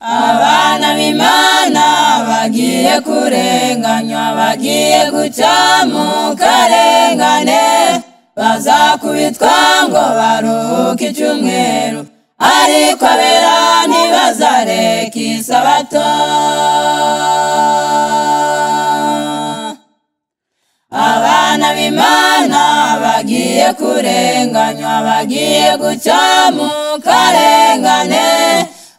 abana b'Imana bagiye kurenganywa, bagiye guca mu karengane, bazakubitwa ngo baruhuke icyumweru, ariko abera ntibazareka isabato. Abana b'Imana bagiye kurenganywa, bagiye guca mu karengane,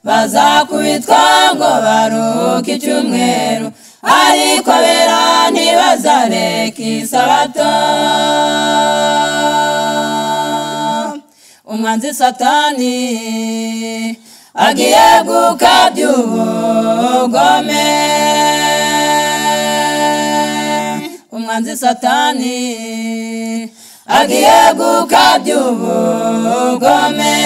bazakubitwa ngo baruhuke icyumweru, ariko abera ntibazareka isabato. Umwanzi Satani agiye gukabya ubugome, umwanzi Satani agiye gukabya ubugome,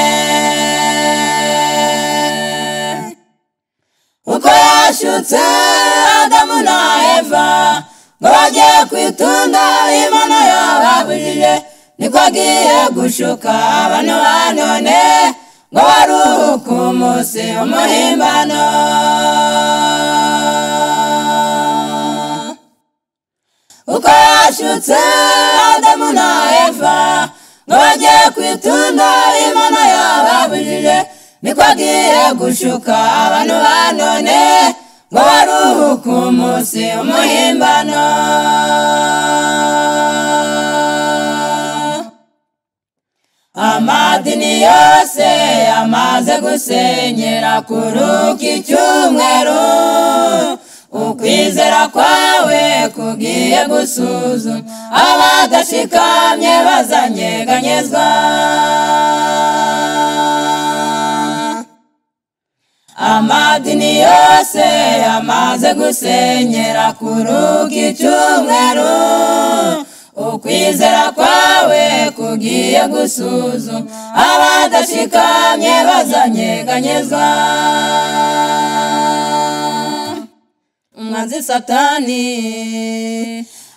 uko yashutse Adamu na Eva ngo bajye kwitunda Imana yababujije, niko agiye gushuka abantu ba none ngo baruhuke umunsi w'umuhimbano. Uko yashutse Adamu na Eva ngo bajye kwitunda Imana yababujije, niko agiye gushuka abantu ba none ngo baruhuke umunsi w'umuhimbano. Amadini yose yamaze gusenyera kuruka icyumweru, ukwizera kwawe kugiye gusuzuma, abadashikamye bazanyeganyezwa. Amadini yose yamaze gusenyera kuruka icyumweru, ukwizera kwawe kugiye gusuzuma, abadashikamye bazanyeganyezwa. Umwanzi Satani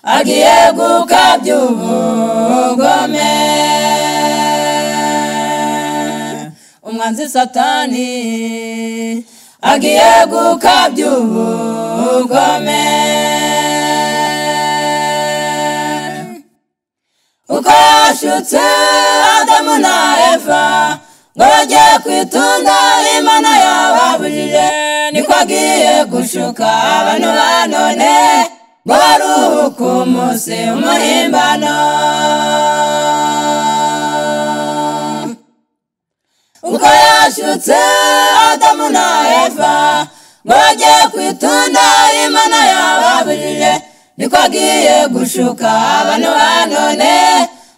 agiye gukabya ubugome, umwanzi Satani agiye gukabya ubugome, uko yashutse Adamu na Eva ngo bajye kwitunda Imana yababujije, niko agiye gushuka abantu ba none ngo baruhuke umunsi w'umuhimbano. Uko yashutse Adamu na Eva ngo bajye kwitunda Imana yababujije, niko agiye gushuka abantu ba none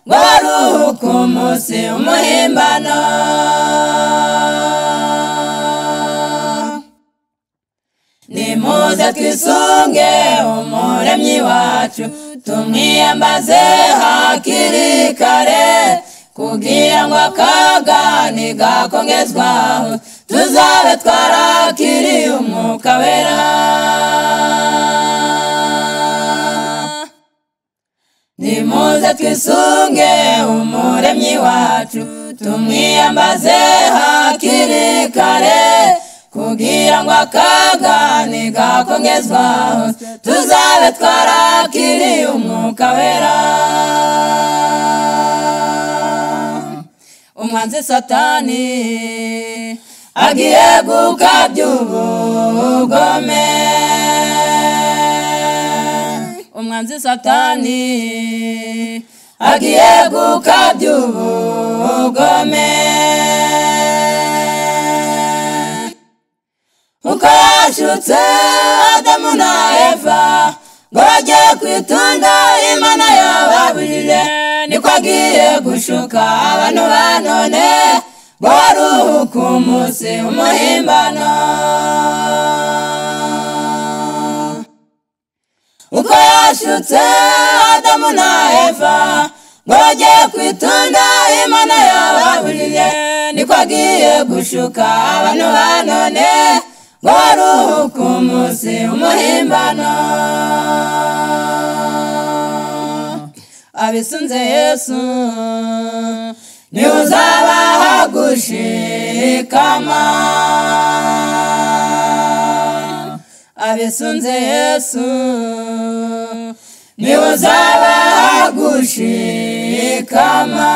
ngo baruhuke umunsi w'umuhimbano. Nimuze twisunge Umuremyi wacu, tumwiyambaze hakiri kare, kugira ngo akaga ntigakongezwaho, tuzabe twarakiriye Umwuka Wera. Nimuze twisunge Umuremyi wacu, tumwiyambaze hakiri kare, kugira ngo akaga ntigakongezwaho, tuzabe twarakiriye Umwuka Wera. Umwanzi Satani agiye gukabya ubugome, umwanzi Satani agiye gukabya ubugome, uko yashutse Adamu na Eva ngo bajye kwitunda Imana yababujije, niko agiye gushuka abantu ba none ngo baruhuke umunsi w'umuhimbano. Uko yashutse Adamu na Eva ngo bajye kwitunda Imana yababujije, niko agiye gushuka abantu ba none ngo baruhuke umunsi w'umuhimbano. Abisunze Yesu niwe uzabaha gushikama. bisunze Yesu niwe uzaba gushikama